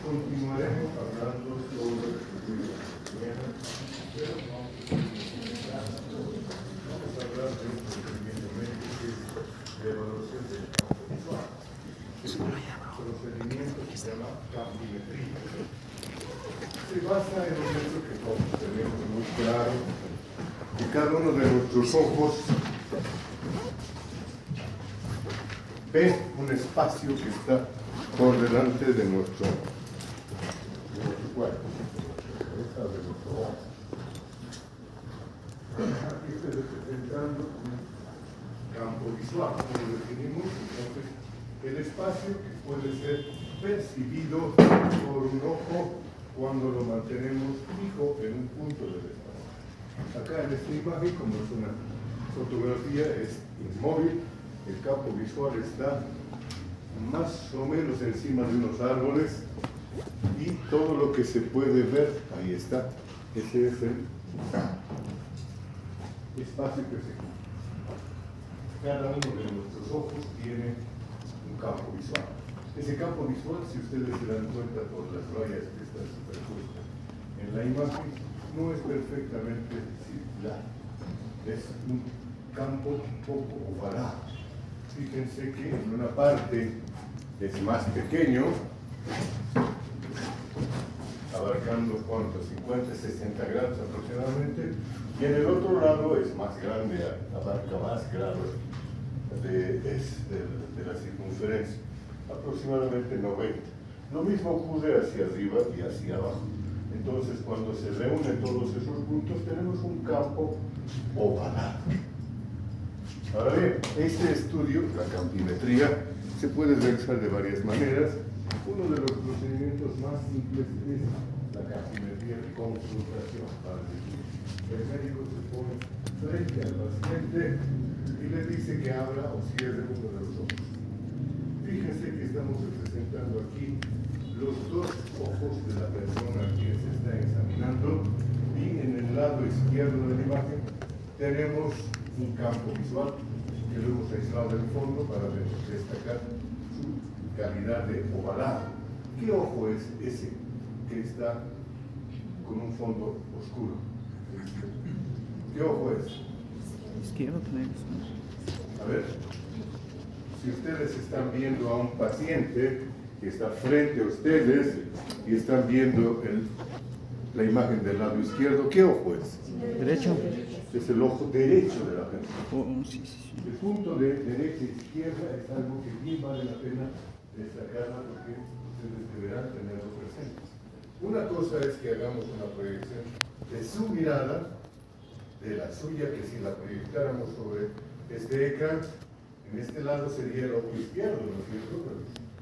continuaremos hablando sobre vamos a hablar de un procedimiento médico que es de evaluación del campo visual. El procedimiento que se llama campimetría. Se basa en un hecho que todos tenemos muy claro, que cada uno de nuestros ojos ve un espacio que está por delante de nuestro cuerpo, de nuestro ojo. Aquí estoy representando un campo visual, como lo definimos, entonces el espacio que puede ser percibido por un ojo cuando lo mantenemos fijo en un punto del espacio. Acá en esta imagen, como es una fotografía, es inmóvil, el campo visual está más o menos encima de unos árboles y todo lo que se puede ver, ahí está, ese es el espacio que se cumple. Cada uno de nuestros ojos tiene un campo visual. Ese campo visual, si ustedes se dan cuenta por las rayas que están superpuestas en la imagen, no es perfectamente circular. Es un campo un poco ovalado. Fíjense que en una parte es más pequeño, abarcando ¿cuánto? 50, 60 grados aproximadamente, y en el otro lado es más grande, abarca más grados de la circunferencia, aproximadamente 90. Lo mismo ocurre hacia arriba y hacia abajo. Entonces, cuando se reúnen todos esos puntos, tenemos un campo ovalado. Ahora bien, este estudio, la campimetría, se puede realizar de varias maneras. Uno de los procedimientos más simples es la campimetría de consultación. El médico se pone frente al paciente y le dice que abra o cierre uno de los ojos. Fíjense que estamos representando aquí los dos ojos de la persona a quien se está examinando, y en el lado izquierdo de la imagen tenemos un campo visual que lo hemos aislado del fondo para destacar su calidad de ovalado. ¿Qué ojo es ese que está con un fondo oscuro? ¿Qué ojo es? Izquierdo tenemos. A ver, si ustedes están viendo a un paciente que está frente a ustedes y están viendo la imagen del lado izquierdo, ¿qué ojo es? Derecho. Es el ojo derecho de la persona. Sí, sí, sí. El punto de derecha e izquierda es algo que bien vale la pena destacarlo porque ustedes deberán tenerlo presente. Una cosa es que hagamos una proyección de su mirada, de la suya, que si la proyectáramos sobre este ecran, en este lado sería el ojo izquierdo, ¿no es cierto?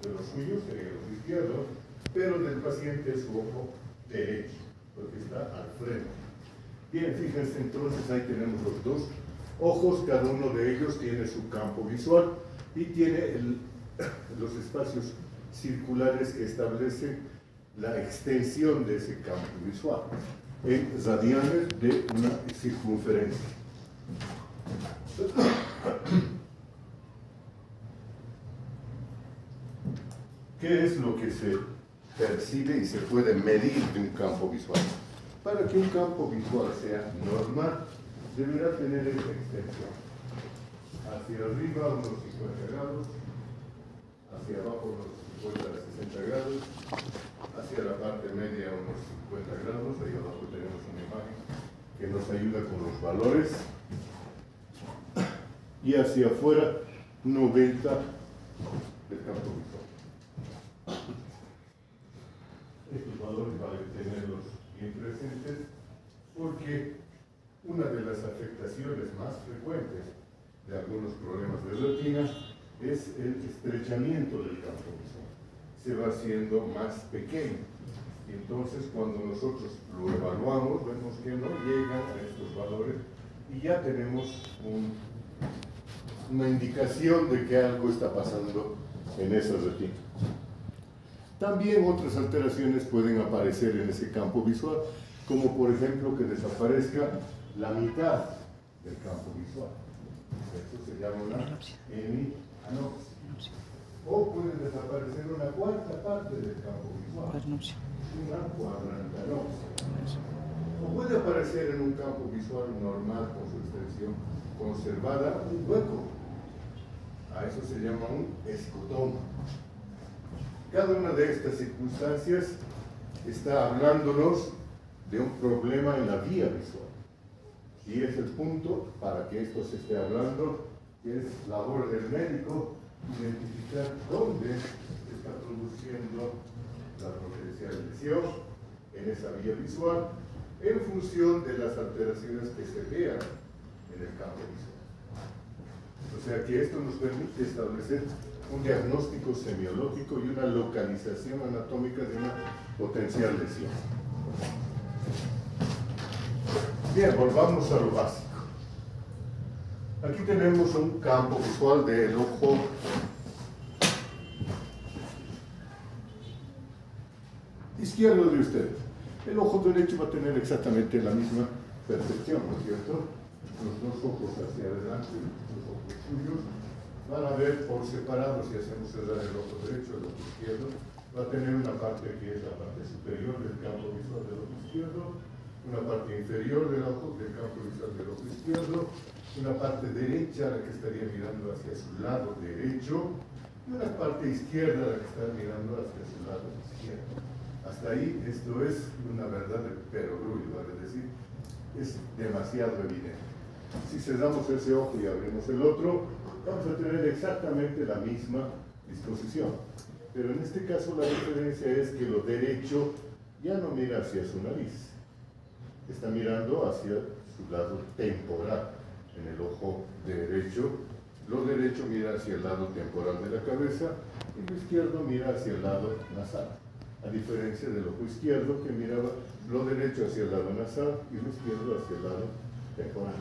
De lo suyo sería el ojo izquierdo, pero del paciente es su ojo derecho, porque está al frente. Bien, fíjense entonces, ahí tenemos los dos ojos, cada uno de ellos tiene su campo visual y tiene los espacios circulares que establecen la extensión de ese campo visual en radianes de una circunferencia. ¿Qué es lo que se percibe y se puede medir de un campo visual? Para que un campo visual sea normal, deberá tener esta extensión. Hacia arriba unos 50 grados, hacia abajo unos 50 a 60 grados, hacia la parte media unos 50 grados, ahí abajo tenemos una imagen que nos ayuda con los valores, y hacia afuera 90 del campo visual. Estos valores vale tenerlos bien presentes porque una de las afectaciones más frecuentes de algunos problemas de retina es el estrechamiento del campo visual. Se va haciendo más pequeño y entonces cuando nosotros lo evaluamos vemos que no llegan a estos valores y ya tenemos una indicación de que algo está pasando en esa retina. También otras alteraciones pueden aparecer en ese campo visual, como por ejemplo que desaparezca la mitad del campo visual. Esto se llama una hemianopsia. O puede desaparecer una cuarta parte del campo visual, Cuadranopsia. una cuadrantanopsia. O puede aparecer en un campo visual normal con su extensión conservada un hueco. A eso se llama un escotoma. Cada una de estas circunstancias está hablándonos de un problema en la vía visual. Y es el punto para que esto se esté hablando, que es labor del médico identificar dónde se está produciendo la potencial lesión en esa vía visual en función de las alteraciones que se vean en el campo visual. O sea que esto nos permite establecer un diagnóstico semiológico y una localización anatómica de una potencial lesión. Bien, volvamos a lo básico. Aquí tenemos un campo visual del ojo izquierdo de ustedes. El ojo derecho va a tener exactamente la misma percepción, ¿no es cierto? Los dos ojos hacia adelante, los ojos suyos, van a ver por separado, si hacemos cerrar el ojo derecho, el ojo izquierdo, va a tener una parte que es la parte superior del campo visual del ojo izquierdo, una parte inferior del campo visual del ojo izquierdo, una parte derecha, la que estaría mirando hacia su lado derecho, y una parte izquierda, la que está mirando hacia su lado izquierdo. Hasta ahí esto es una verdad de perogrullo, es decir, es demasiado evidente. Si cerramos ese ojo y abrimos el otro, vamos a tener exactamente la misma disposición. Pero en este caso la diferencia es que lo derecho ya no mira hacia su nariz, está mirando hacia su lado temporal. En el ojo derecho, lo derecho mira hacia el lado temporal de la cabeza y lo izquierdo mira hacia el lado nasal. A diferencia del ojo izquierdo que miraba lo derecho hacia el lado nasal y lo izquierdo hacia el lado temporal.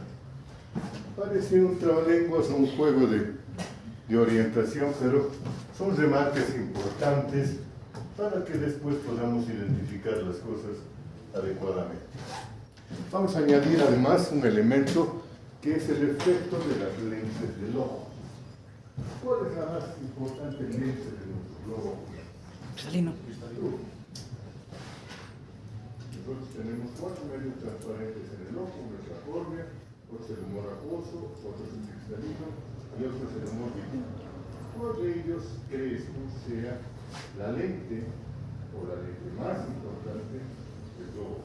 Parece un trabalenguas, un juego de orientación, pero son remarques importantes para que después podamos identificar las cosas adecuadamente. Vamos a añadir además un elemento que es el efecto de las lentes del ojo. ¿Cuál es la más importante lente de nuestro globo ocular? Cristalino. Nosotros tenemos 4 medios transparentes en el ojo, uno es la córnea, otro es el humor acuoso, otro es el cristalino y otro es el humor vítrico. ¿Cuál de ellos crees tú sea la lente o la lente más importante del globo?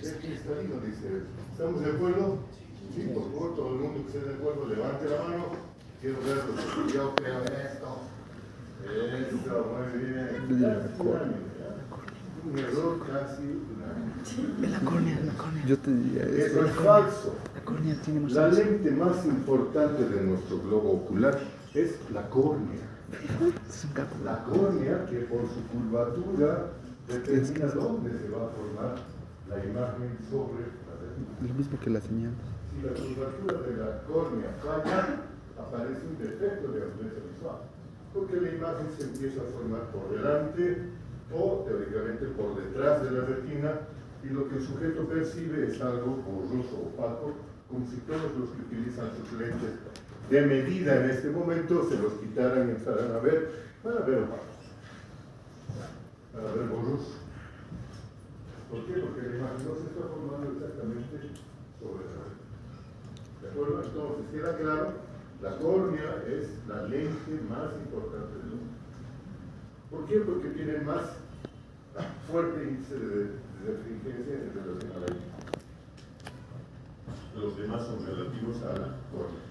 El cristalino, dice él. ¿Estamos de acuerdo? Sí, por favor, todo el mundo que esté de acuerdo, levante la mano. Quiero verlo. Yo creo en esto. Eso, muy bien. Un error casi unánime. La córnea. Yo te diría Eso es falso. La córnea tiene más. La lente más importante de nuestro globo ocular es la córnea. Es un cálculo. La córnea, que por su curvatura determina dónde se va a formar la imagen sobre la retina. lo mismo que la señal. Si la curvatura de la córnea falla, aparece un defecto de agudeza visual, porque la imagen se empieza a formar por delante o teóricamente por detrás de la retina, y lo que el sujeto percibe es algo borroso o opaco, como si todos los que utilizan sus lentes de medida en este momento se los quitaran y empezaran a ver, van a ver opacos, van a ver borrosos. ¿Por qué? Porque la imagen no se está formando exactamente sobre la retina. ¿De acuerdo? Entonces, queda claro, la córnea es la lente más importante del ojo. ¿Por qué? Porque tiene más fuerte índice de refringencia en relación a la imagen. Los demás son relativos a la córnea.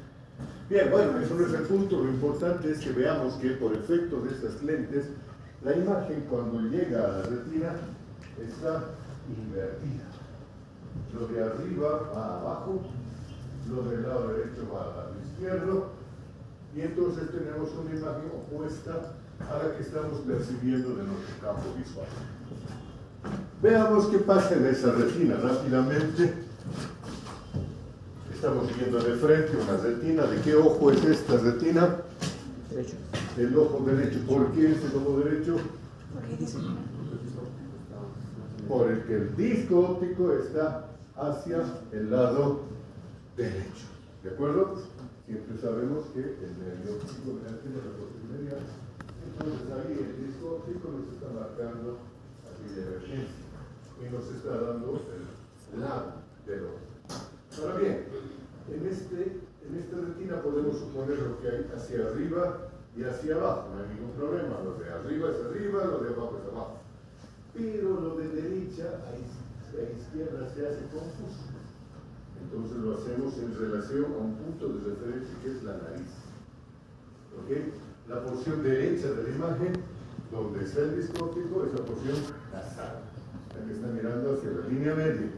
Bien, bueno, eso no es el punto. Lo importante es que veamos que por efecto de estas lentes, la imagen cuando llega a la retina está invertida. Lo de arriba va abajo, lo del lado derecho va al lado izquierdo, y entonces tenemos una imagen opuesta a la que estamos percibiendo de nuestro campo visual. Veamos qué pasa en esa retina rápidamente. Estamos viendo de frente una retina. ¿De qué ojo es esta retina? Derecho. El ojo derecho. ¿Por qué es el ojo derecho? ¿Qué dice? Por el que el disco óptico está hacia el lado derecho. ¿De acuerdo? Siempre sabemos que el nervio óptico de la posterior Entonces ahí el disco óptico nos está marcando aquí de emergencia y nos está dando el lado del ojo. Ahora bien, en esta retina podemos suponer lo que hay hacia arriba y hacia abajo, no hay ningún problema. Lo de arriba es arriba, lo de abajo es abajo. Pero lo de derecha a izquierda se hace confuso. Entonces lo hacemos en relación a un punto de referencia que es la nariz. ¿Okay? La porción derecha de la imagen, donde está el disco óptico, es la porción nasal, la que está mirando hacia la línea media.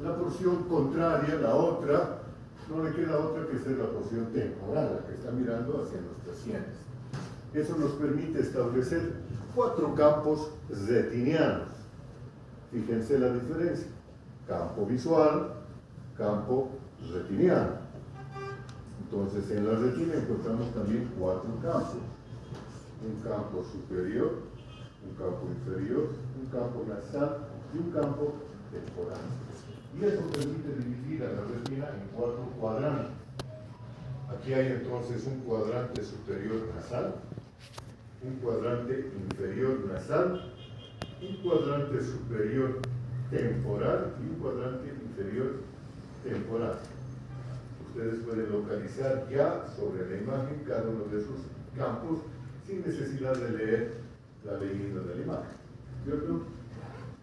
La porción contraria, la otra, no le queda otra que ser la porción temporal, la que está mirando hacia nuestras sienes. Eso nos permite establecer 4 campos retinianos. Fíjense la diferencia. Campo visual, campo retiniano. Entonces, en la retina encontramos también 4 campos. Un campo superior, un campo inferior, un campo nasal y un campo temporal. Y eso permite dividir a la retina en 4 cuadrantes. Aquí hay entonces un cuadrante superior nasal, un cuadrante inferior nasal, un cuadrante superior temporal y un cuadrante inferior temporal. Ustedes pueden localizar ya sobre la imagen cada uno de esos campos sin necesidad de leer la leyenda de la imagen, ¿cierto?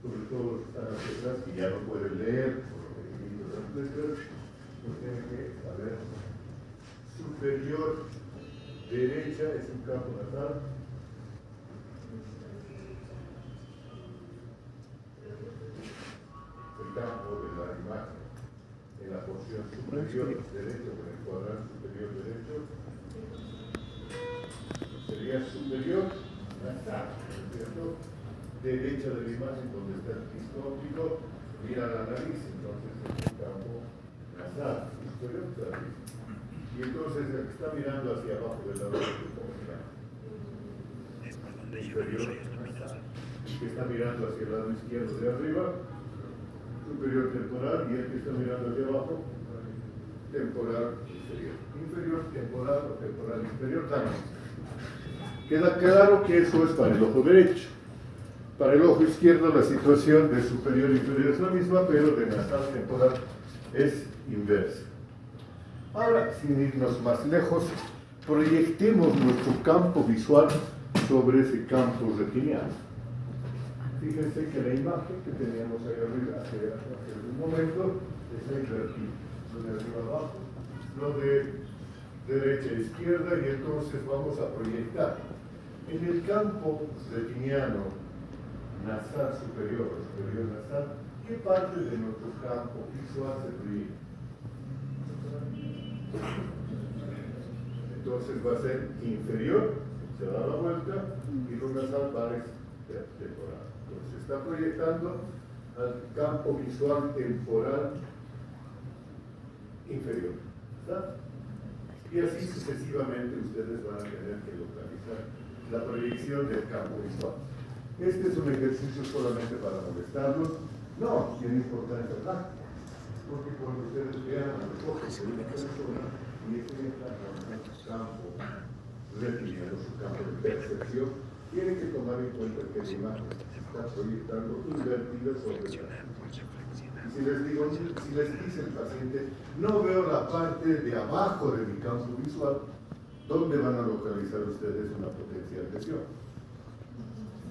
Sobre todo los que están hacia atrás que ya no pueden leer por los requerimientos de las letras, pues tienen que saber. Superior derecha es un campo nasal. El campo de la imagen en la porción superior derecha, con el cuadrante superior derecho, sería superior nasal, ¿cierto? Derecha de la imagen donde está el disco óptico, mira la nariz, entonces es el campo nasal, superior de la nariz. Y entonces el que está mirando hacia abajo del lado derecho, ¿cómo se llama? Superior nasal. El que está mirando hacia el lado izquierdo de arriba, superior temporal, y el que está mirando hacia abajo, temporal inferior. Inferior, temporal o temporal inferior, también. Queda claro que eso es para el ojo derecho. Para el ojo izquierdo la situación de superior e inferior es la misma, pero de nasal temporal es inversa. Ahora, sin irnos más lejos, proyectemos nuestro campo visual sobre ese campo retiniano. Fíjense que la imagen que teníamos ahí arriba hace un momento está invertida. Lo de arriba abajo, lo de derecha a izquierda, y entonces vamos a proyectar en el campo retiniano nasal superior nasal, ¿qué parte de nuestro campo visual se proyecta? Entonces va a ser inferior, se da la vuelta, y lo nasal va a ser temporal. Entonces está proyectando al campo visual temporal inferior. ¿Está? Y así sucesivamente ustedes van a tener que localizar la proyección del campo visual. Este es un ejercicio solamente para molestarlos. No, tiene importancia práctica. Porque cuando ustedes vean a los ojos de una persona y encuentran su campo retiniano, su campo de percepción, tienen que tomar en cuenta que la imagen está proyectando invertida sobre la. Si les dice el paciente, no veo la parte de abajo de mi campo visual, ¿dónde van a localizar ustedes una potencial lesión?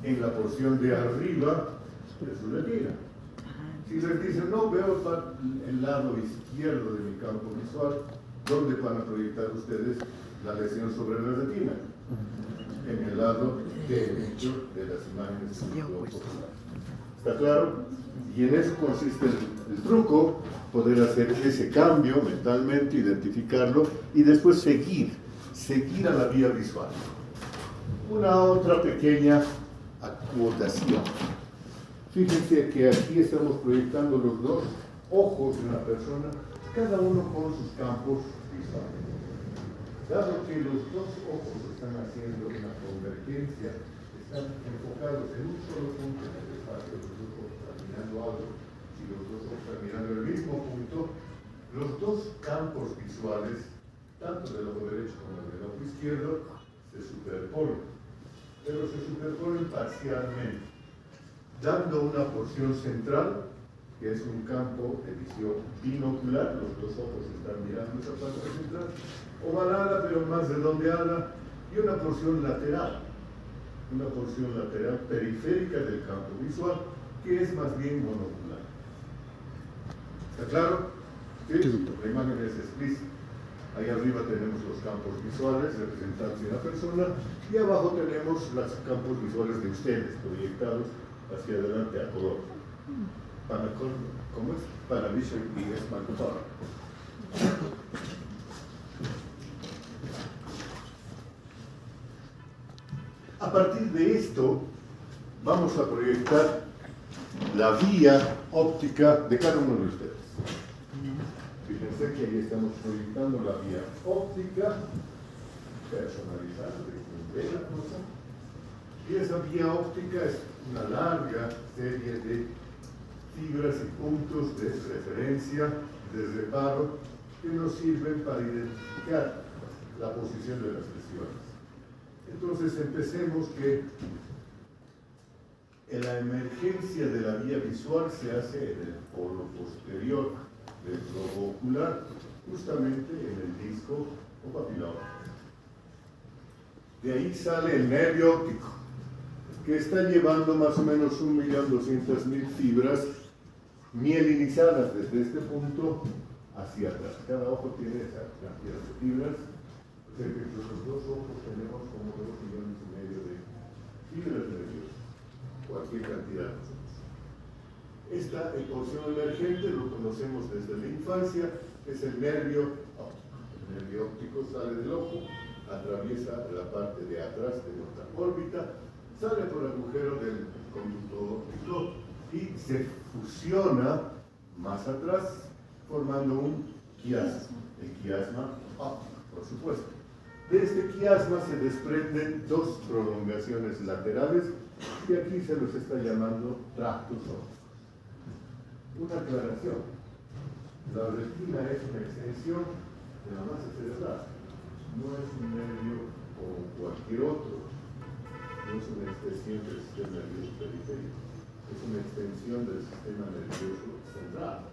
En la porción de arriba de su retina. Si les dicen, no veo el lado izquierdo de mi campo visual, ¿dónde van a proyectar ustedes la lesión sobre la retina? En el lado derecho de las imágenes del globo ocular. ¿Está claro? Y en eso consiste el truco, poder hacer ese cambio mentalmente, identificarlo y después seguir a la vía visual. Una otra pequeña acotación. Fíjense que aquí estamos proyectando los 2 ojos de una persona, cada uno con sus campos visuales. Dado que los 2 ojos están haciendo una convergencia, están enfocados en un solo punto en el espacio, los 2 ojos están mirando algo, si los 2 ojos están mirando el mismo punto, los 2 campos visuales, tanto del ojo derecho como del ojo izquierdo, se superponen. pero se superponen parcialmente, dando una porción central, que es un campo de visión binocular, los dos ojos están mirando esa parte central, ovalada pero más redondeada, y una porción lateral periférica del campo visual, que es más bien monocular. ¿Está claro? ¿Sí? La imagen es explícita. Ahí arriba tenemos los campos visuales representantes de la persona y abajo tenemos los campos visuales de ustedes proyectados hacia adelante a color. ¿Cómo es? Panavision y Smart Color. A partir de esto vamos a proyectar la vía óptica de cada uno de ustedes. Fíjense que ahí estamos proyectando la vía óptica personalizada, de la cosa. Y esa vía óptica es una larga serie de fibras y puntos de referencia, de reparo, que nos sirven para identificar la posición de las lesiones. Entonces empecemos que la emergencia de la vía visual se hace en el polo posterior del globo ocular, justamente en el disco o papiloma. De ahí sale el nervio óptico, que está llevando más o menos 1.200.000 fibras mielinizadas desde este punto hacia atrás. Cada ojo tiene esa cantidad de fibras. O sea que entre los dos ojos tenemos como 2,5 millones de fibras nerviosas, cualquier cantidad. Esta porción emergente lo conocemos desde la infancia, es el nervio óptico. El nervio óptico sale del ojo, atraviesa la parte de atrás de nuestra órbita, sale por el agujero del conducto óptico y se fusiona más atrás formando un quiasma, el quiasma óptico, por supuesto. De este quiasma se desprenden dos prolongaciones laterales que aquí se los está llamando tractos ópticos. Una aclaración: la retina es una extensión de la masa cerebral, no es un nervio como cualquier otro, no es una extensión del sistema nervioso periférico, es una extensión del sistema nervioso central.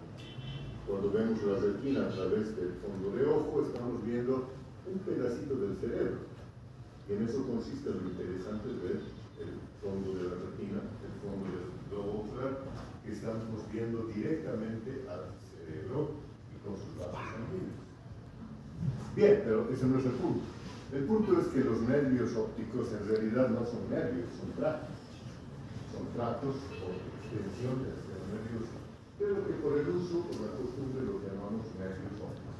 Cuando vemos la retina a través del fondo de ojo, estamos viendo un pedacito del cerebro, y en eso consiste lo interesante de ver el fondo de la retina, el fondo del globo ocular, que estamos viendo directamente al cerebro y con sus vasos sanguíneos. Bien, pero ese no es el punto. El punto es que los nervios ópticos en realidad no son nervios, son tractos. Son tractos o extensiones de los nervios, pero que por el uso, por la costumbre, los llamamos nervios ópticos.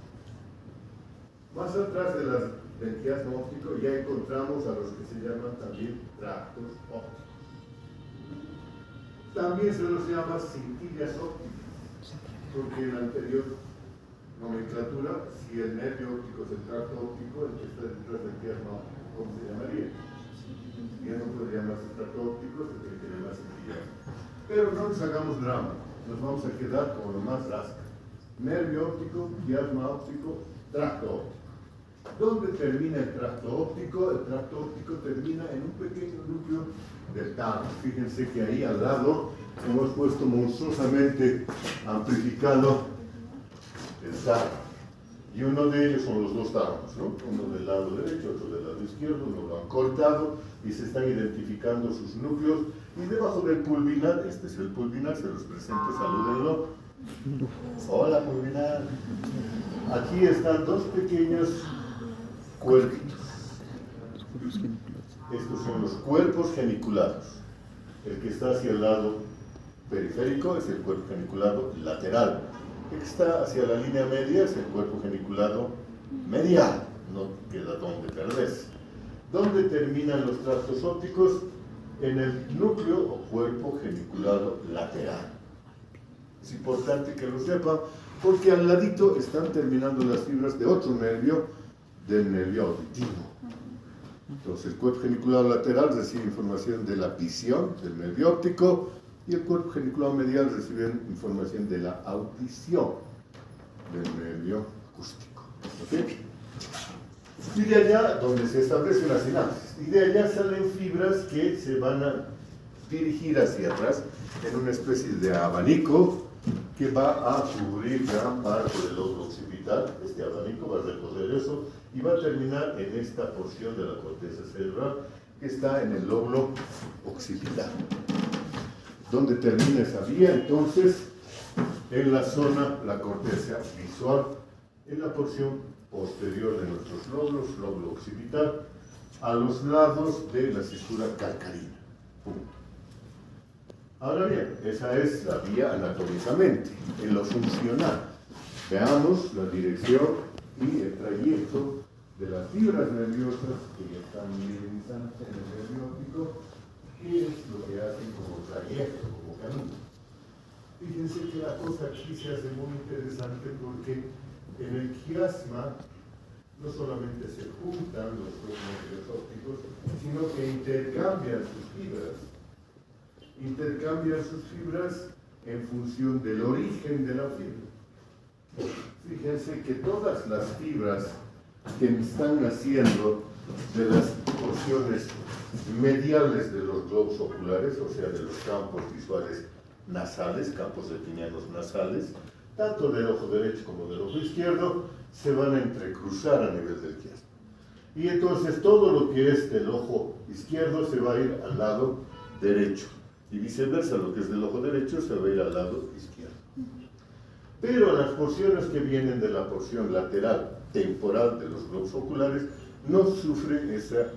Más atrás del quiasma óptico ya encontramos a los que se llaman también tractos ópticos. También se los llama cintillas ópticas, porque en la anterior nomenclatura, si el nervio óptico es el tracto óptico, el que está detrás del quiasma óptico, ¿cómo se llamaría? Ya no puede llamarse tracto óptico, se tiene que llamar cintilla. Pero no nos hagamos drama, nos vamos a quedar como lo más rasca. Nervio óptico, quiasma óptico, tracto óptico. ¿Dónde termina el tracto óptico? El tracto óptico termina en un pequeño núcleo del tálamo. Fíjense que ahí al lado hemos puesto monstruosamente amplificado el tálamo. Y uno de ellos son los dos tálamos, ¿no? Uno del lado derecho, otro del lado izquierdo, uno lo han cortado y se están identificando sus núcleos. Y debajo del pulvinar, este es el pulvinar, se los presento, salúdenlo. Hola pulvinar. Aquí están dos pequeños cuerpitos. Estos son los cuerpos geniculados. El que está hacia el lado periférico es el cuerpo geniculado lateral. El que está hacia la línea media es el cuerpo geniculado medial. No queda donde perderse. ¿Dónde terminan los tractos ópticos? En el núcleo o cuerpo geniculado lateral. Es importante que lo sepan porque al ladito están terminando las fibras de otro nervio, del nervio auditivo. Entonces el cuerpo geniculado lateral recibe información de la visión, del nervio óptico, y el cuerpo geniculado medial recibe información de la audición, del nervio acústico. ¿Ok? Y de allá, donde se establece una sinapsis, y de allá salen fibras que se van a dirigir hacia atrás en una especie de abanico que va a cubrir gran parte del lóbulo occipital. Este abanico va a recoger eso y va a terminar en esta porción de la corteza cerebral que está en el lóbulo occipital. Donde termina esa vía, entonces, en la zona, la corteza visual, en la porción posterior de nuestros lóbulos, lóbulo occipital, a los lados de la cisura calcarina. Punto. Ahora bien, esa es la vía anatómicamente. En lo funcional, veamos la dirección y el trayecto de las fibras nerviosas que ya están mineralizantes en el nervio óptico, qué es lo que hacen como trayecto, como camino. Fíjense que la cosa aquí se hace muy interesante porque en el quiasma no solamente se juntan los dos nervios ópticos, sino que intercambian sus fibras. Intercambian sus fibras en función del origen de la fibra. Fíjense que todas las fibras que están naciendo de las porciones mediales de los globos oculares, o sea, de los campos visuales nasales, campos retinianos nasales, tanto del ojo derecho como del ojo izquierdo, se van a entrecruzar a nivel del quiasma. Y entonces todo lo que es del ojo izquierdo se va a ir al lado derecho. Y viceversa, lo que es del ojo derecho se va a ir al lado izquierdo. Pero las porciones que vienen de la porción lateral temporal de los globos oculares no sufren ese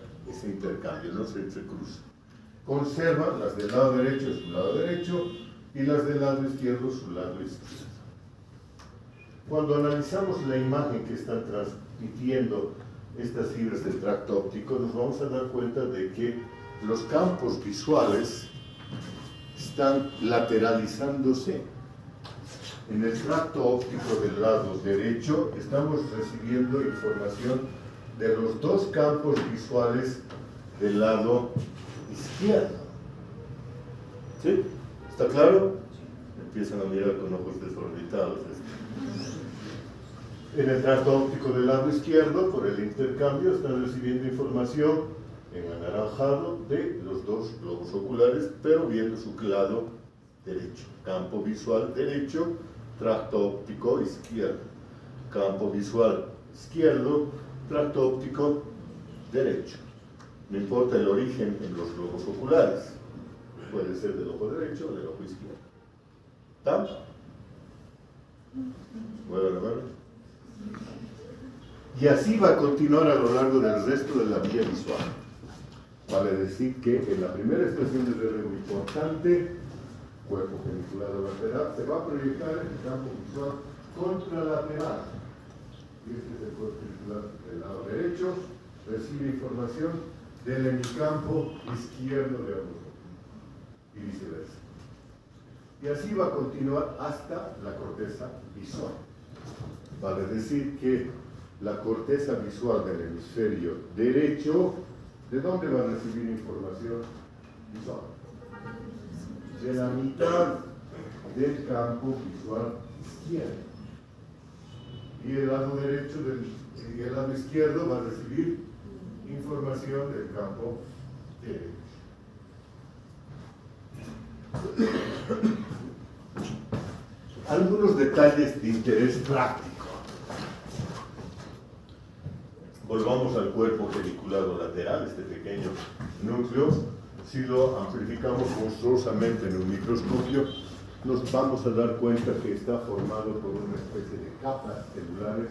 intercambio, no se entrecruzan. Conservan las del lado derecho su lado derecho y las del lado izquierdo su lado izquierdo. Cuando analizamos la imagen que están transmitiendo estas fibras del tracto óptico, nos vamos a dar cuenta de que los campos visuales están lateralizándose. En el tracto óptico del lado derecho estamos recibiendo información de los dos campos visuales del lado izquierdo. ¿Sí? ¿Está claro? Empiezan a mirar con ojos desorbitados. En el tracto óptico del lado izquierdo, por el intercambio, están recibiendo información en anaranjado de los dos globos oculares, pero viendo su lado derecho. Campo visual derecho, tracto óptico izquierdo. Campo visual izquierdo, tracto óptico derecho. No importa el origen en los globos oculares. Puede ser del ojo derecho o del ojo izquierdo. ¿Está? Mueve la mano. Y así va a continuar a lo largo del resto de la vía visual. Vale decir que en la primera estación de relevo importante, cuerpo geniculado lateral, se va a proyectar el campo visual contralateral. Y este es el cuerpo genicular del lado derecho, recibe información del hemicampo izquierdo de ambos y viceversa. Y así va a continuar hasta la corteza visual. Vale decir que la corteza visual del hemisferio derecho, ¿de dónde va a recibir información visual? De la mitad del campo visual izquierdo. Y el lado derecho y el lado izquierdo va a recibir información del campo derecho. Algunos detalles de interés práctico. Volvamos al cuerpo geniculado lateral, este pequeño núcleo. Si lo amplificamos monstruosamente en un microscopio, nos vamos a dar cuenta que está formado por una especie de capas celulares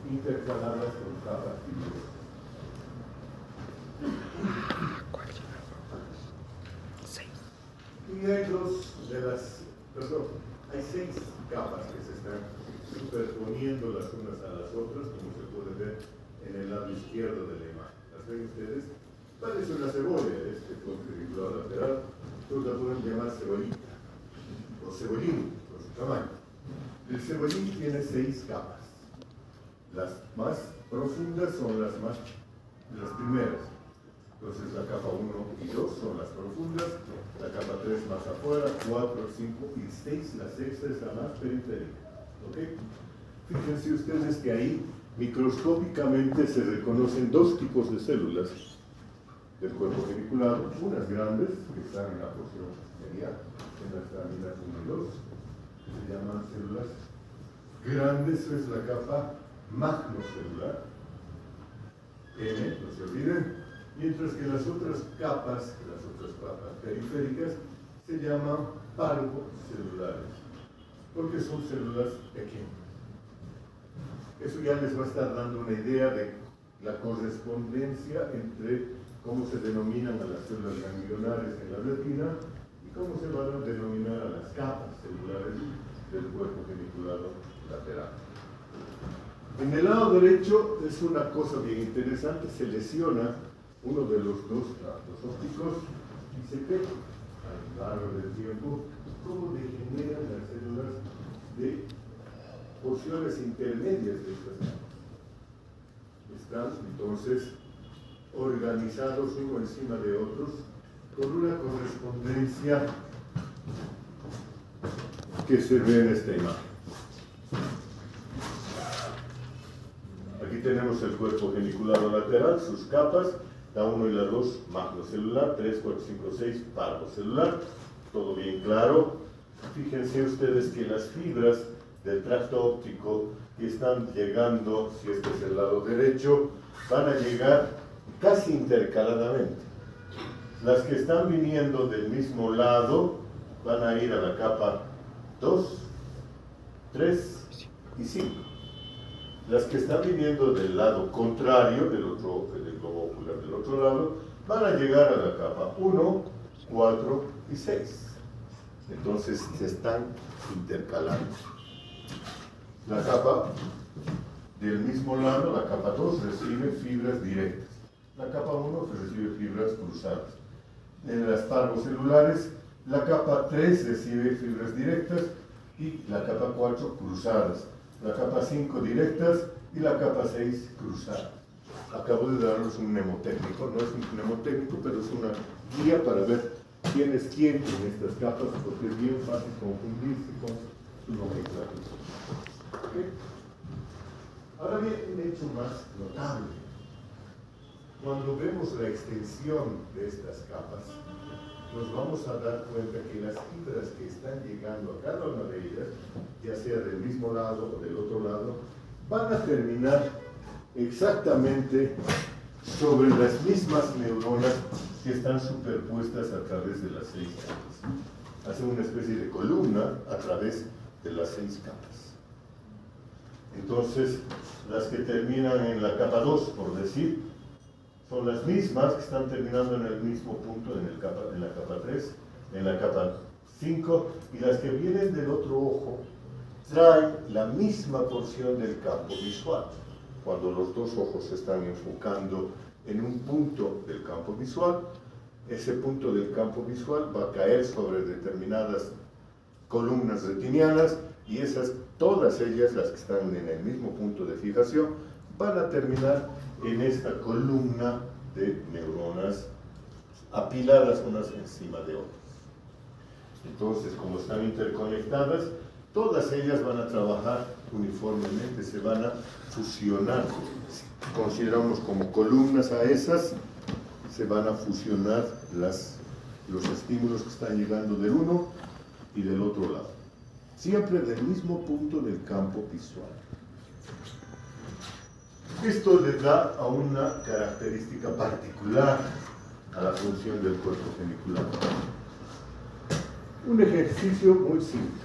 intercaladas con capas fibrosas. Y hay seis capas que se están superponiendo las unas a las otras, como se puede ver en el lado izquierdo de la imagen. ¿Las ven ustedes? Parece una cebolla, este cuerpo geniculado lateral. Entonces la pueden llamar cebollita o cebollín, por su tamaño. El cebollín tiene seis capas. Las más profundas son las primeras. Entonces la capa 1 y 2 son las profundas, la capa 3 más afuera, 4, 5 y 6, la sexta es la más periférica. ¿Ok? Fíjense ustedes que ahí microscópicamente se reconocen dos tipos de células del cuerpo geniculado, unas grandes, que están en la porción medial, en la extremidad 1 y 2, que se llaman células grandes, eso es la capa magnocelular, N, no se olviden, mientras que las otras capas periféricas, se llaman parvocelulares, porque son células pequeñas. Eso ya les va a estar dando una idea de la correspondencia entre cómo se denominan a las células ganglionares en la retina y cómo se van a denominar a las capas celulares del cuerpo geniculado lateral. En el lado derecho es una cosa bien interesante, se lesiona uno de los dos tractos ópticos y se ve a lo largo del tiempo cómo degeneran las células de porciones intermedias de estas capas. Están entonces organizados uno encima de otros con una correspondencia que se ve en esta imagen. Aquí tenemos el cuerpo geniculado lateral, sus capas, la 1 y la 2 magnocelular, 3, 4, 5, 6 parvocelular, todo bien claro. Fíjense ustedes que las fibras del tracto óptico que están llegando, si este es el lado derecho, van a llegar casi intercaladamente. Las que están viniendo del mismo lado van a ir a la capa 2, 3 y 5. Las que están viniendo del lado contrario, del globo ocular del otro lado, van a llegar a la capa 1, 4 y 6. Entonces se están intercalando. La capa del mismo lado, la capa 2, recibe fibras directas. La capa 1 recibe fibras cruzadas. En las parvocelulares, la capa 3 recibe fibras directas y la capa 4 cruzadas. La capa 5 directas y la capa 6 cruzadas. Acabo de darles un mnemotécnico, no es un mnemotécnico, pero es una guía para ver quién es quién en estas capas, porque es bien fácil confundirse con su nomenclatura. ¿Okay? Ahora bien, un hecho más notable. Cuando vemos la extensión de estas capas, nos vamos a dar cuenta que las fibras que están llegando a cada una de ellas, ya sea del mismo lado o del otro lado, van a terminar exactamente sobre las mismas neuronas que están superpuestas a través de las 6 capas. Hacen una especie de columna a través de las 6 capas. Entonces, las que terminan en la capa 2, por decir, son las mismas que están terminando en el mismo punto en la capa 3, en la capa 5, y las que vienen del otro ojo traen la misma porción del campo visual. Cuando los dos ojos se están enfocando en un punto del campo visual, ese punto del campo visual va a caer sobre determinadas columnas retinianas y todas ellas, las que están en el mismo punto de fijación, van a terminar en esta columna de neuronas apiladas unas encima de otras. Entonces, como están interconectadas, todas ellas van a trabajar uniformemente, se van a fusionar. Si consideramos como columnas a esas, se van a fusionar los estímulos que están llegando del uno y del otro lado. Siempre del mismo punto del campo visual. Esto le da a una característica particular a la función del cuerpo genicular. Un ejercicio muy simple.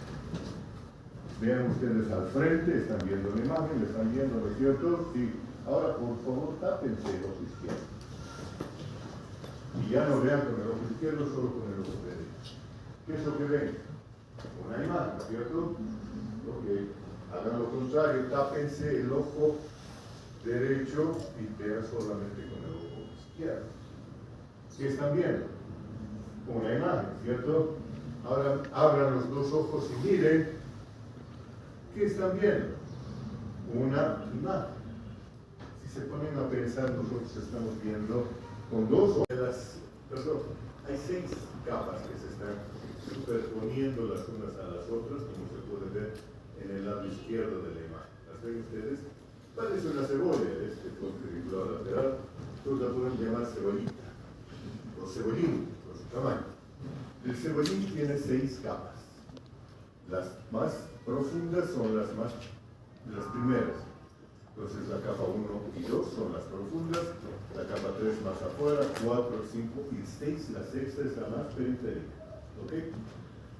Vean ustedes al frente, están viendo la imagen, le están viendo, ¿no es cierto? Sí. Ahora, por favor, tápense el ojo izquierdo. Y ya no vean con el ojo izquierdo, solo con el ojo derecho. ¿Qué es lo que ven? Una imagen, ¿cierto? Ok. Hagan lo contrario, tápense el ojo derecho y vean solamente con el ojo izquierdo. ¿Qué están viendo? Una imagen, ¿cierto? Ahora abran los dos ojos y miren. ¿Qué están viendo? Una imagen. Si se ponen a pensar, nosotros estamos viendo con dos ojos. Hay 6 capas que se están superponiendo las unas a las otras, como se puede ver en el lado izquierdo de la imagen. ¿Las ven ustedes? Parece una cebolla este cuerpo genicular lateral, entonces la pueden llamar cebollita o cebollín por su tamaño. El cebollín tiene 6 capas. Las más profundas son las primeras. Entonces la capa 1 y 2 son las profundas, la capa 3 más afuera, 4, 5 y 6, la sexta es la más periférica. ¿Ok?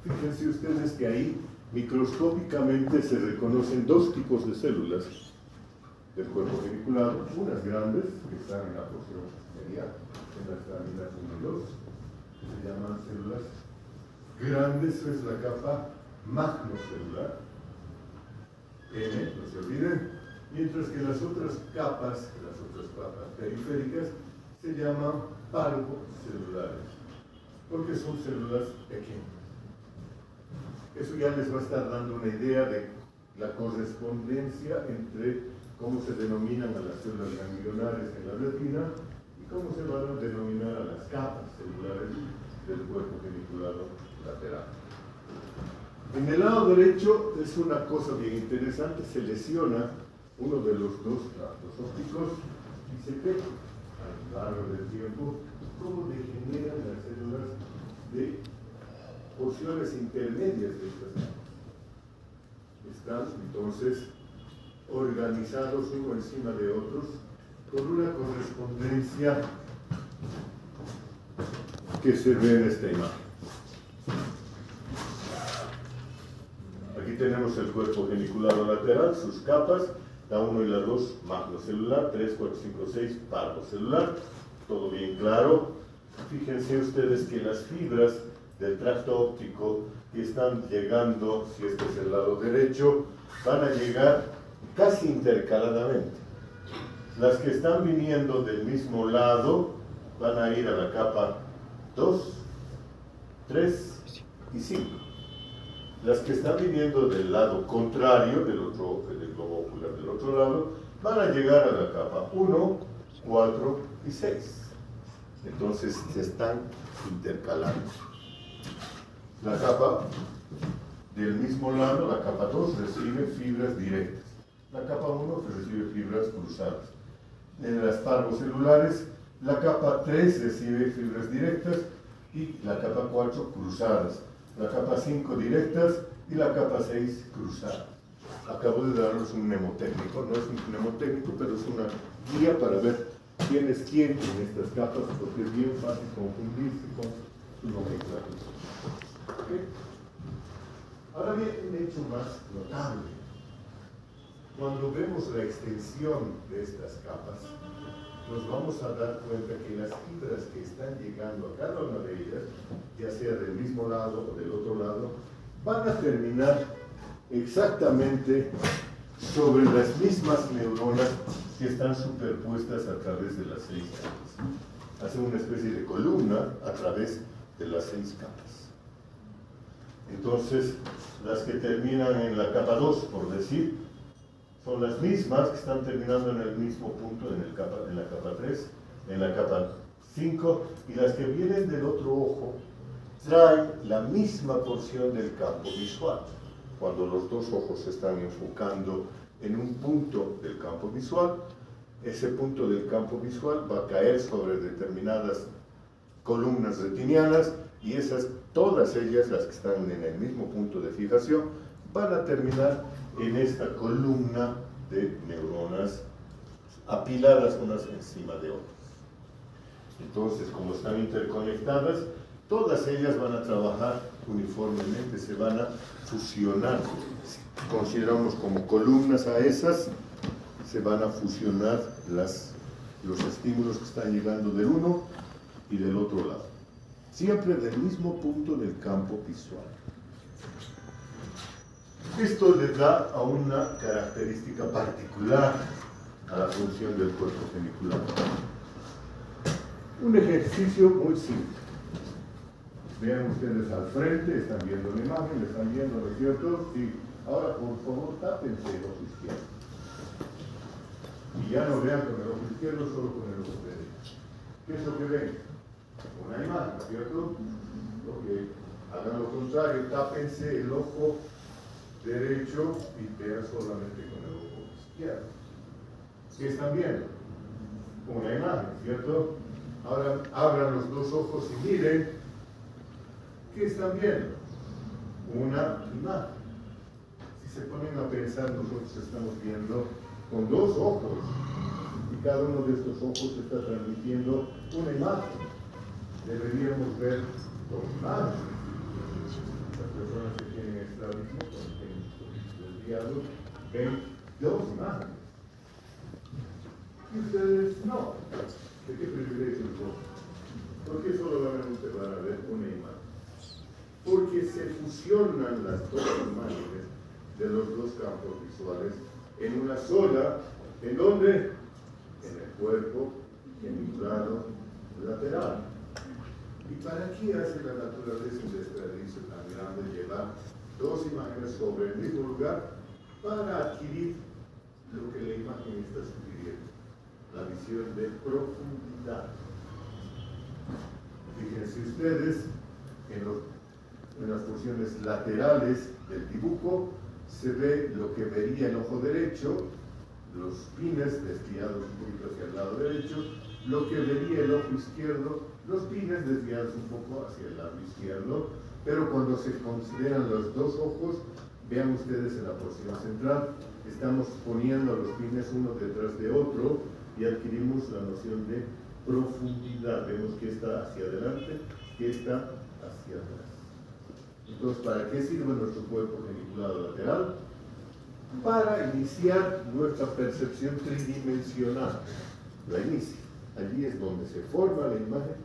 Fíjense ustedes que ahí microscópicamente se reconocen 2 tipos de células del cuerpo genicular, unas grandes que están en la porción medial, en la extremidad 1 y 2, que se llaman células grandes, eso es la capa magnocelular, N, no se olviden, mientras que las otras capas periféricas se llaman parvocelulares, porque son células pequeñas. Eso ya les va a estar dando una idea de la correspondencia entre cómo se denominan a las células ganglionares en la retina y cómo se van a denominar a las capas celulares del cuerpo genicular lateral. En el lado derecho es una cosa bien interesante, se lesiona uno de los 2 tractos ópticos y se ve a lo largo del tiempo cómo degeneran las células de porciones intermedias de estas capas. Están entonces organizados uno encima de otros con una correspondencia que se ve en esta imagen. Aquí tenemos el cuerpo genicular lateral, sus capas, la 1 y la 2 magnocelular, 3, 4, 5, 6 parvocelular, todo bien claro. Fíjense ustedes que las fibras del tracto óptico que están llegando, si este es el lado derecho, van a llegar casi intercaladamente. Las que están viniendo del mismo lado van a ir a la capa 2, 3 y 5. Las que están viniendo del lado contrario, del globo ocular del otro lado, van a llegar a la capa 1, 4 y 6. Entonces se están intercalando. La capa del mismo lado, la capa 2, recibe fibras directas. La capa 1 recibe fibras cruzadas. En las parvocelulares, la capa 3 recibe fibras directas y la capa 4 cruzadas. La capa 5 directas y la capa 6 cruzadas. Acabo de darles un mnemotécnico, no es un mnemotécnico, pero es una guía para ver quién es quién en estas capas, porque es bien fácil confundirse con su nomenclatura. ¿Okay? Ahora bien, un hecho más notable. Cuando vemos la extensión de estas capas, nos vamos a dar cuenta que las fibras que están llegando a cada una de ellas, ya sea del mismo lado o del otro lado, van a terminar exactamente sobre las mismas neuronas que están superpuestas a través de las 6 capas. Hace una especie de columna a través de las 6 capas. Entonces, las que terminan en la capa 2, por decir, son las mismas que están terminando en el mismo punto en la capa 3, en la capa 5, y las que vienen del otro ojo traen la misma porción del campo visual. Cuando los 2 ojos se están enfocando en un punto del campo visual, ese punto del campo visual va a caer sobre determinadas columnas retinianas y todas ellas, las que están en el mismo punto de fijación, van a terminar en esta columna de neuronas apiladas unas encima de otras. Entonces, como están interconectadas, todas ellas van a trabajar uniformemente, se van a fusionar. Si consideramos como columnas a esas, se van a fusionar los estímulos que están llegando del uno y del otro lado. Siempre del mismo punto del campo visual. Esto le da a una característica particular a la función del cuerpo genicular. Un ejercicio muy simple. Vean ustedes al frente, están viendo la imagen, le están viendo, ¿no es cierto? Sí. Ahora, por favor, tápense el ojo izquierdo. Y ya no vean con el ojo izquierdo, solo con el ojo derecho. ¿Qué es lo que ven? Una imagen, ¿no es cierto? Hagan lo contrario, tápense el ojo derecho y vean solamente con el ojo izquierdo. ¿Qué están viendo? Una imagen, ¿cierto? Ahora abran los dos ojos y miren. ¿Qué están viendo? Una imagen. Si se ponen a pensar, nosotros estamos viendo con dos ojos. Y cada uno de estos ojos está transmitiendo una imagen. Deberíamos ver dos imágenes. Las personas que tienen estrabismo, cuando tienen desviados, ven dos imágenes. Y ustedes no. ¿De qué privilegio son? ¿Por qué solamente van a ver una imagen? Porque se fusionan las dos imágenes de los dos campos visuales en una sola, ¿en dónde? En el cuerpo, en un plano lateral. ¿Y para qué hace la naturaleza un desperdicio tan grande llevar dos imágenes sobre el mismo lugar? Para adquirir lo que la imagen está sugiriendo, la visión de profundidad. Fíjense ustedes, en las porciones laterales del dibujo se ve lo que vería el ojo derecho, los pines desviados un poquito hacia el lado derecho, lo que vería el ojo izquierdo, los pines desviados un poco hacia el lado izquierdo, pero cuando se consideran los dos ojos, vean ustedes en la porción central, estamos poniendo los pines uno detrás de otro y adquirimos la noción de profundidad. Vemos que está hacia adelante, que está hacia atrás. Entonces, ¿para qué sirve nuestro cuerpo geniculado lateral? Para iniciar nuestra percepción tridimensional. La inicia. Allí es donde se forma la imagen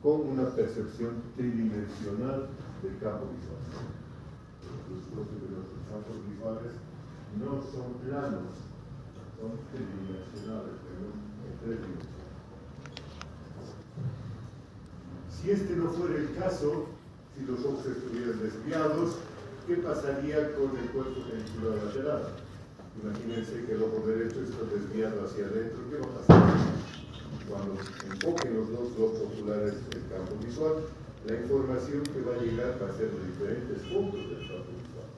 con una percepción tridimensional del campo visual. Los de nuestros campos visuales no son planos, son tridimensionales, en tres dimensiones. Si este no fuera el caso, si los ojos estuvieran desviados, ¿qué pasaría con el cuerpo genicular lateral? Imagínense que el ojo derecho está desviado hacia adentro. ¿Qué va a pasar? Cuando enfoquen los dos globos oculares del campo visual, la información que va a llegar va a ser de diferentes puntos del campo visual.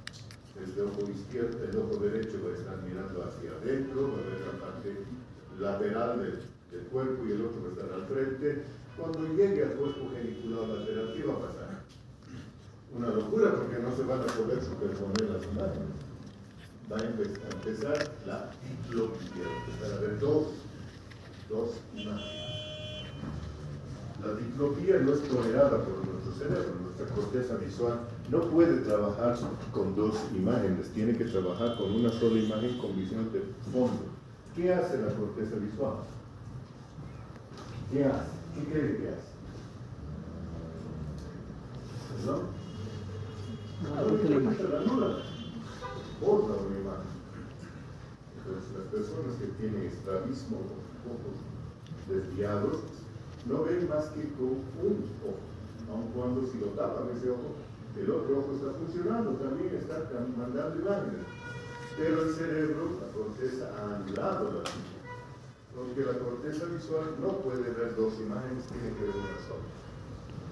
Desde el ojo izquierdo, el ojo derecho va a estar mirando hacia adentro, va a ver la parte lateral del cuerpo y el otro va a estar al frente. Cuando llegue al cuerpo genicular lateral, ¿qué va a pasar? Una locura, porque no se van a poder superponer las imágenes. Va a empezar la diplopía, empezar a ver dos imágenes. La diplopía no es tolerada por nuestro cerebro, nuestra corteza visual no puede trabajar con dos imágenes, tiene que trabajar con una sola imagen con visión de fondo. ¿Qué hace la corteza visual? ¿Qué hace? ¿Qué cree que hace? ¿Perdón? La nula. Borra una imagen. Entonces, las personas que tienen estrabismo o ojos desviados no ven más que con un ojo, aun cuando si lo tapan ese ojo, el otro ojo está funcionando, también está mandando imágenes. Pero el cerebro, la corteza, ha anulado la visión. Porque la corteza visual no puede ver dos imágenes, tiene que ver una sola.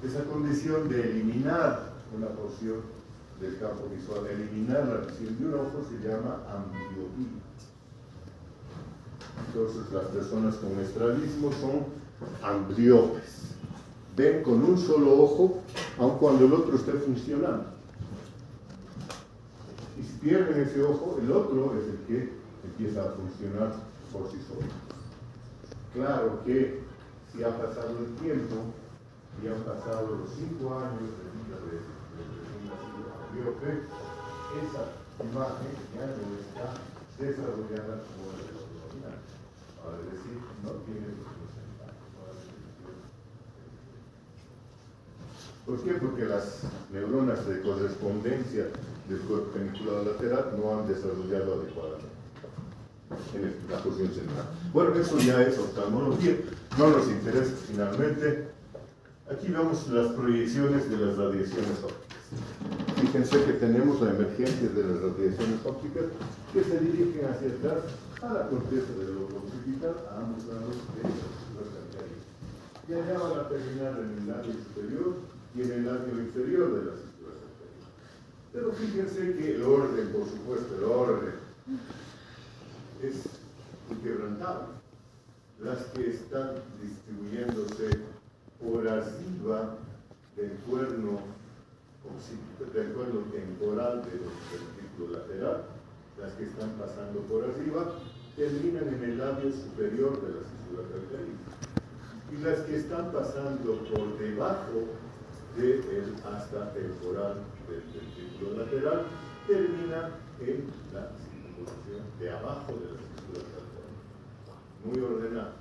Esa condición de eliminar una porción del campo visual, eliminar la visión de un ojo, se llama ambliopía. Entonces, las personas con estrabismo son ambliopes. Ven con un solo ojo, aun cuando el otro esté funcionando. Y si pierden ese ojo, el otro es el que empieza a funcionar por sí solo. Claro que si ha pasado el tiempo y han pasado los 5 años de vida de un nacido ambliope, esa imagen ya no está desarrollada como la de la original. Ahora es decir, no tiene los porcentajes. ¿Por qué? Porque las neuronas de correspondencia del cuerpo genicular lateral no han desarrollado adecuadamente en la porción central. Bueno, eso ya es oftalmología, no nos interesa finalmente. Aquí vemos las proyecciones de las radiaciones ópticas. Fíjense que tenemos la emergencia de las radiaciones ópticas que se dirigen hacia atrás a la corteza del lobo occipital, a ambos lados de la cercanía. Y allá van a terminar en el labio superior y en el labio inferior de la cintura cercanía. Pero fíjense que el orden, por supuesto, el orden es subquebrantables. Las que están distribuyéndose por arriba del cuerno temporal del círculo lateral, las que están pasando por arriba, terminan en el labio superior de la cisura calcarina. Y las que están pasando por debajo del asta temporal del círculo lateral, terminan en la circunvolución de abajo de la cisura calcarina. Muy ordenado.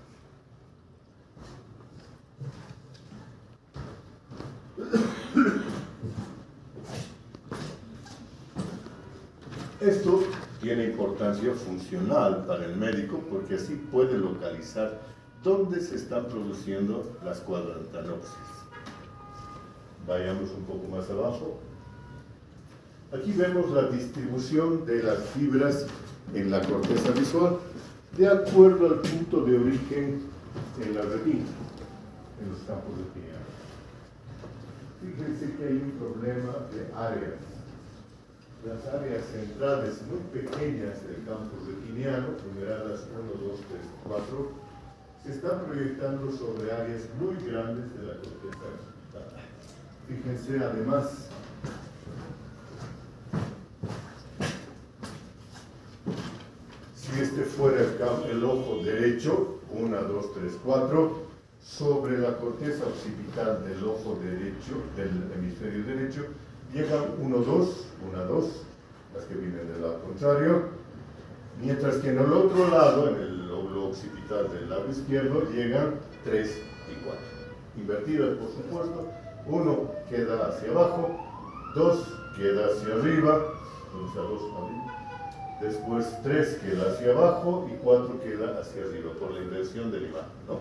Esto tiene importancia funcional para el médico porque así puede localizar dónde se están produciendo las cuadrantanopsis. Vayamos un poco más abajo. Aquí vemos la distribución de las fibras en la corteza visual de acuerdo al punto de origen en la retina, en los campos retinianos. Fíjense que hay un problema de áreas. Las áreas centrales muy pequeñas del campo retiniano, numeradas 1, 2, 3, 4, se están proyectando sobre áreas muy grandes de la corteza occipital. Fíjense además, si este fuera el ojo derecho, 1, 2, 3, 4, sobre la corteza occipital del ojo derecho, del hemisferio derecho, llegan 1, 2, 1, 2, las que vienen del lado contrario, mientras que en el otro lado, en el lóbulo occipital del lado izquierdo, llegan 3 y 4. Invertidas, por supuesto. 1 queda hacia abajo, 2 queda hacia arriba, después 3 queda hacia abajo y 4 queda hacia arriba, por la inversión del imán, ¿no?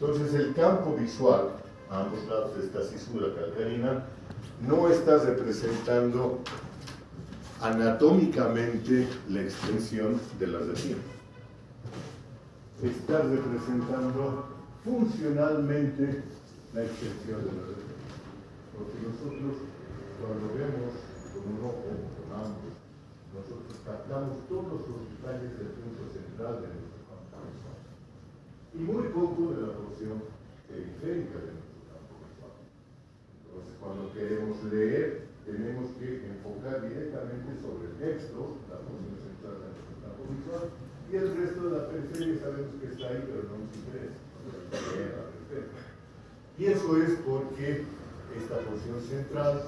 Entonces el campo visual, a ambos lados de esta cisura calcarina, no está representando anatómicamente la extensión de la retina. Está representando funcionalmente la extensión de la retina. Porque nosotros, cuando vemos con un ojo, con ambos, nosotros captamos todos los detalles del punto central de nuestro campo visual. Y muy poco de la porción periférica de nuestro campo visual. Entonces, cuando queremos leer, tenemos que enfocar directamente sobre el texto, la porción central de nuestro campo visual, y el resto de la periferia sabemos que está ahí, pero no nos interesa. Y eso es porque esta porción central,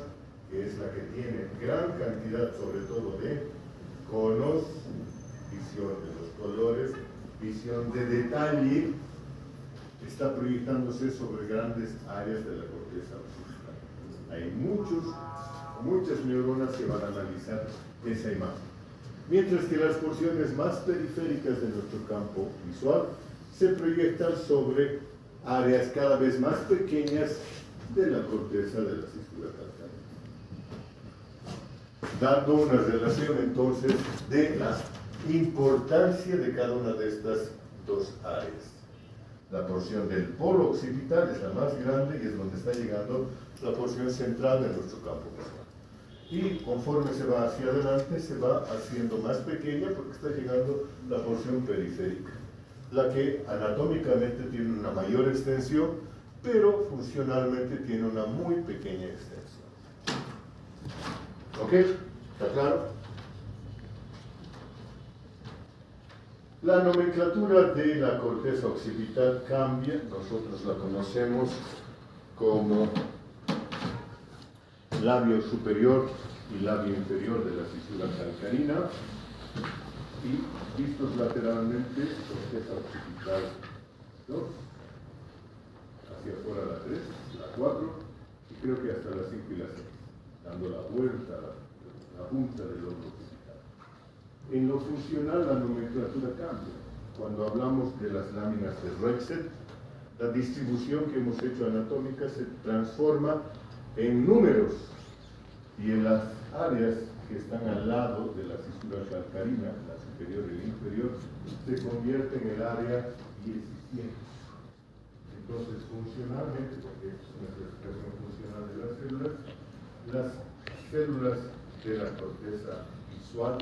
que es la que tiene gran cantidad, sobre todo de conos, visión de los colores, visión de detalle, está proyectándose sobre grandes áreas de la corteza occipital. Hay muchas neuronas que van a analizar esa imagen. Mientras que las porciones más periféricas de nuestro campo visual se proyectan sobre áreas cada vez más pequeñas de la corteza de la cisura calcánea. Dando una relación entonces de la importancia de cada una de estas dos áreas. La porción del polo occipital es la más grande y es donde está llegando la porción central de nuestro campo visual. Y conforme se va hacia adelante, se va haciendo más pequeña porque está llegando la porción periférica, la que anatómicamente tiene una mayor extensión, pero funcionalmente tiene una muy pequeña extensión. ¿Ok? ¿Está claro? La nomenclatura de la corteza occipital cambia, nosotros la conocemos como labio superior y labio inferior de la cisura calcarina, y vistos lateralmente, corteza occipital 2, hacia afuera la 3, la 4, y creo que hasta la 5 y la 6, dando la vuelta a la punta del lóbulo occipital. En lo funcional la nomenclatura cambia. Cuando hablamos de las láminas de Rexed, la distribución que hemos hecho anatómica se transforma en números, y en las áreas que están al lado de la cisura calcarina, la superior y la inferior, se convierte en el área 17. Entonces, funcionalmente, porque es una expresión funcional de las células de la corteza visual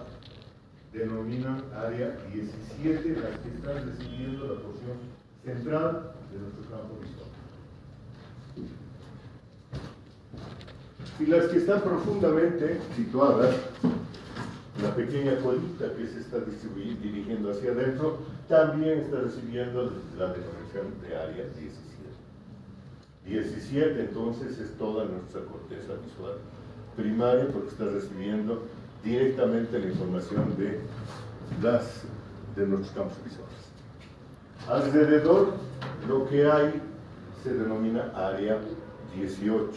denominan área 17, las que están recibiendo la porción central de nuestro campo visual. Y las que están profundamente situadas, la pequeña colita que se está dirigiendo hacia adentro, también está recibiendo la denominación de área 17. 17 entonces es toda nuestra corteza visual primaria, porque está recibiendo directamente la información de nuestros campos visuales. Alrededor, lo que hay se denomina área 18.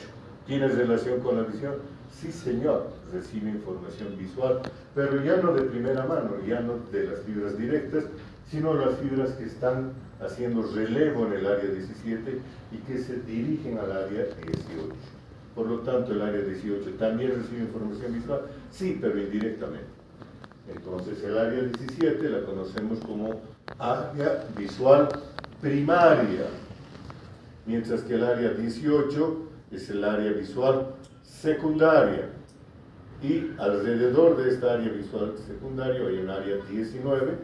¿Tiene relación con la visión? Sí, señor, recibe información visual, pero ya no de primera mano, ya no de las fibras directas, sino las fibras que están haciendo relevo en el área 17 y que se dirigen al área 18. Por lo tanto, el área 18 también recibe información visual, sí, pero indirectamente. Entonces, el área 17 la conocemos como área visual primaria, mientras que el área 18 es el área visual secundaria. Y alrededor de esta área visual secundaria hay un área 19,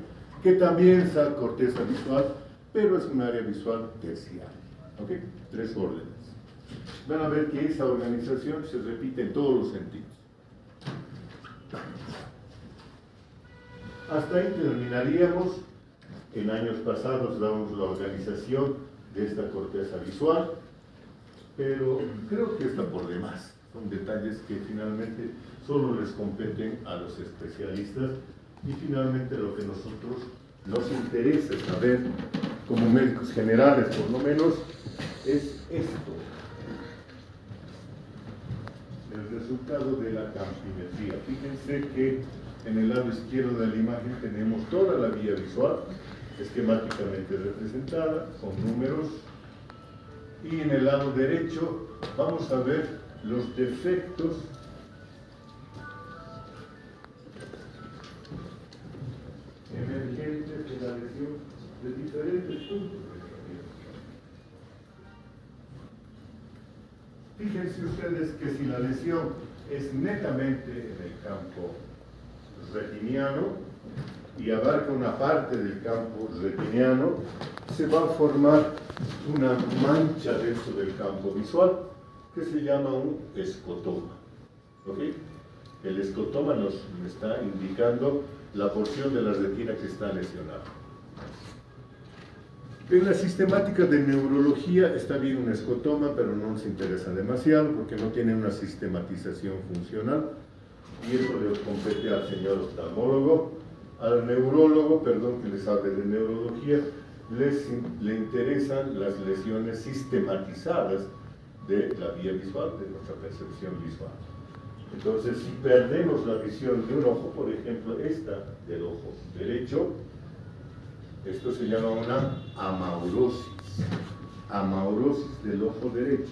que también es la corteza visual, pero es un área visual terciaria. ¿Ok? 3 órdenes. Van a ver que esa organización se repite en todos los sentidos. Hasta ahí terminaríamos. En años pasados damos la organización de esta corteza visual, pero creo que está por demás. Son detalles que finalmente solo les competen a los especialistas y finalmente lo que nosotros nos interesa saber como médicos generales, por lo menos, es esto. El resultado de la campimetría. Fíjense que en el lado izquierdo de la imagen tenemos toda la vía visual, esquemáticamente representada, con números, y en el lado derecho vamos a ver los defectos emergentes de la lesión de diferentes puntos. Fíjense ustedes que si la lesión es netamente en el campo retiniano y abarca una parte del campo retiniano, se va a formar una mancha dentro del campo visual que se llama un escotoma. ¿Ok? El escotoma nos está indicando la porción de la retina que está lesionada. En la sistemática de neurología está bien un escotoma, pero no nos interesa demasiado porque no tiene una sistematización funcional y eso le compete al señor oftalmólogo. Al neurólogo, perdón que les hable de neurología, le interesan las lesiones sistematizadas de la vía visual, de nuestra percepción visual. Entonces, si perdemos la visión de un ojo, por ejemplo, esta del ojo derecho, esto se llama una amaurosis, amaurosis del ojo derecho.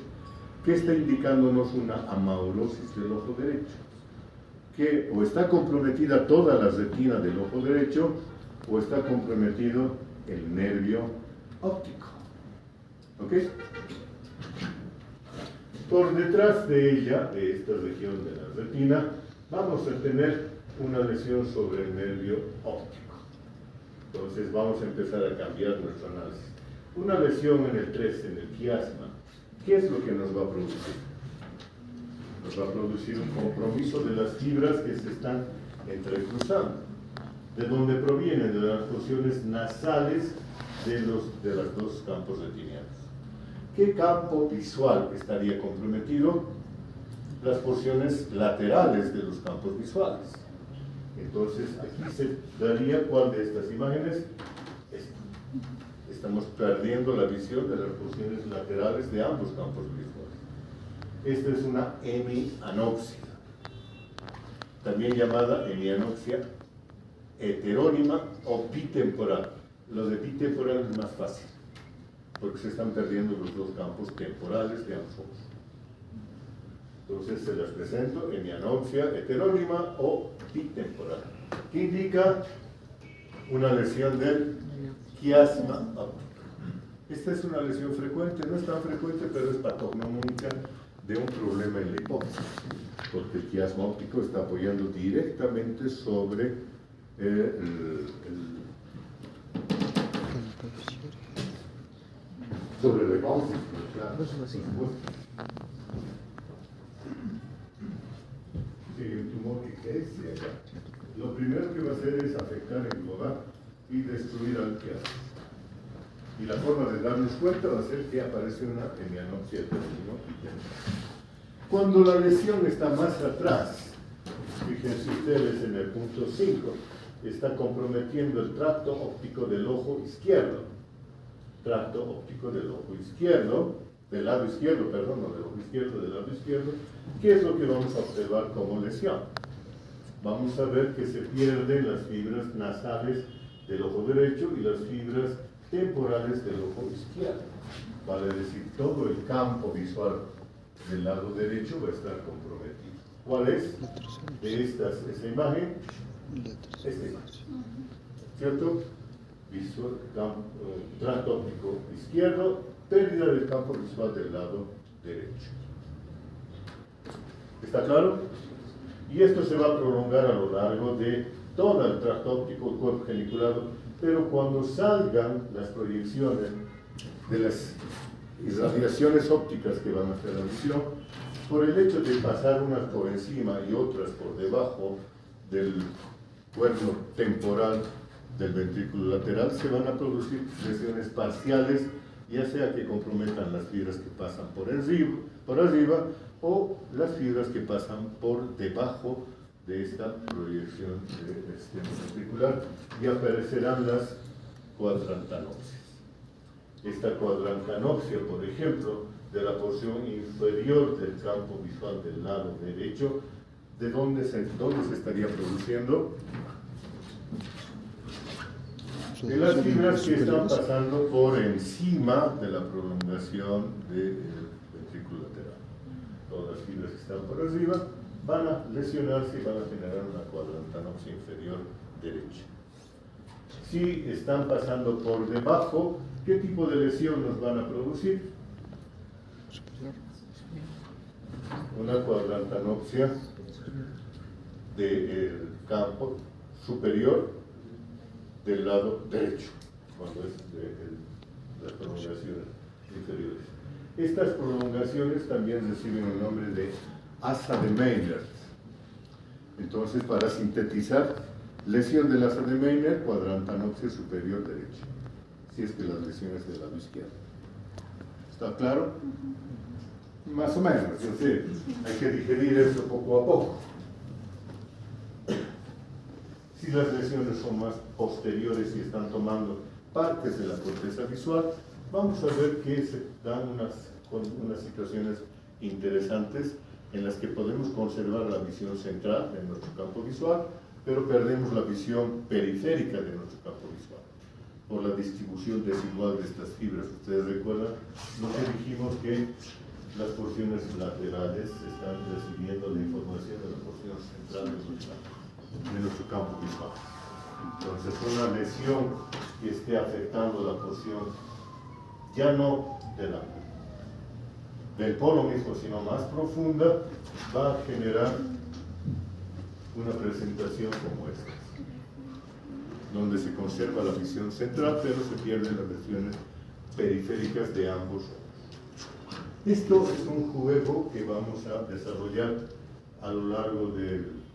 ¿Qué está indicándonos una amaurosis del ojo derecho? Que o está comprometida toda la retina del ojo derecho o está comprometido el nervio óptico. ¿Ok? Por detrás de ella, de esta región de la retina, vamos a tener una lesión sobre el nervio óptico. Entonces vamos a empezar a cambiar nuestro análisis. Una lesión en el 3, en el quiasma, ¿qué es lo que nos va a producir? Nos va a producir un compromiso de las fibras que se están entrecruzando. ¿De dónde provienen? De las porciones nasales de los dos campos retinianos. ¿Qué campo visual estaría comprometido? Las porciones laterales de los campos visuales. Entonces, aquí se daría cuál de estas imágenes. Esta. Estamos perdiendo la visión de las porciones laterales de ambos campos visuales. Esta es una hemianopsia, también llamada hemianopsia heterónima o bitemporal. Lo de bitemporal es más fácil, porque se están perdiendo los dos campos temporales de ambos ojos. Entonces se las presento, hemianopsia heterónima o bitemporal, que indica una lesión del quiasma óptico. Esta es una lesión frecuente, no es tan frecuente, pero es patognomónica de un problema en la hipófisis, porque el quiasma óptico está apoyando directamente sobre sobre el cáncer, claro. así. Sí, el tumor que es de acá. Lo primero que va a hacer es afectar, englobar y destruir al que hace. Y la forma de darnos cuenta va a ser que aparece una hemianopsia del término. Cuando la lesión está más atrás, fíjense ustedes en el punto 5, está comprometiendo el tracto óptico del ojo izquierdo. Tracto óptico del ojo izquierdo, del lado izquierdo, perdón, no del ojo izquierdo, del lado izquierdo. ¿Qué es lo que vamos a observar como lesión? Vamos a ver que se pierden las fibras nasales del ojo derecho y las fibras temporales del ojo izquierdo. Vale decir, todo el campo visual del lado derecho va a estar comprometido. ¿Cuál es de esa imagen? Esta imagen. ¿Cierto? Visual, tracto óptico izquierdo, pérdida del campo visual del lado derecho. ¿Está claro? Y esto se va a prolongar a lo largo de todo el tracto óptico, el cuerpo geniculado, pero cuando salgan las proyecciones de las irradiaciones ópticas que van a hacer la visión, por el hecho de pasar unas por encima y otras por debajo del cuerno temporal del ventrículo lateral, se van a producir lesiones parciales, ya sea que comprometan las fibras que pasan por arriba o las fibras que pasan por debajo de esta proyección ventricular, y aparecerán las cuadrantanopsias. Esta cuadrantanopsia, por ejemplo, de la porción inferior del campo visual del lado derecho, ¿de dónde se estaría produciendo? De las fibras que están pasando por encima de la prolongación del ventrículo lateral. Todas las fibras que están por arriba van a lesionarse y van a generar una cuadrantanopsia inferior derecha. Si están pasando por debajo, ¿qué tipo de lesión nos van a producir? Una cuadrantanopsia del campo superior del lado derecho, cuando es de las prolongaciones inferiores. Estas prolongaciones también reciben el nombre de asa de Meynert. Entonces, para sintetizar, lesión del asa de Meynert, cuadrantanopsia superior derecha, si es que las lesiones del lado izquierdo. ¿Está claro? Más o menos, yo sé, hay que digerir esto poco a poco. Si las lesiones son más posteriores y están tomando partes de la corteza visual, vamos a ver que se dan unas situaciones interesantes en las que podemos conservar la visión central de nuestro campo visual, pero perdemos la visión periférica de nuestro campo visual por la distribución desigual de estas fibras. Ustedes recuerdan lo que dijimos, que las porciones laterales están recibiendo la información de la porción central de nuestro campo visual. Entonces, una lesión que esté afectando la porción ya no del polo mismo, sino más profunda, va a generar una presentación como esta, donde se conserva la visión central, pero se pierden las lesiones periféricas de ambos ojos. Esto es un juego que vamos a desarrollar a lo largo de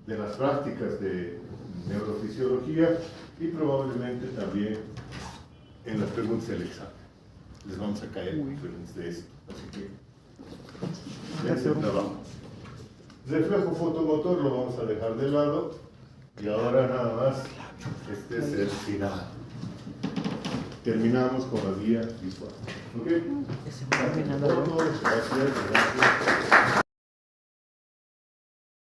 las prácticas de neurofisiología y probablemente también en las preguntas del examen. Les vamos a caer preguntas de esto, así que dense el trabajo. Reflejo fotomotor lo vamos a dejar de lado y ahora nada más, este es el final. Terminamos con la guía visual. ¿Ok? Ese es muy bien, nada, ¿no? Gracias.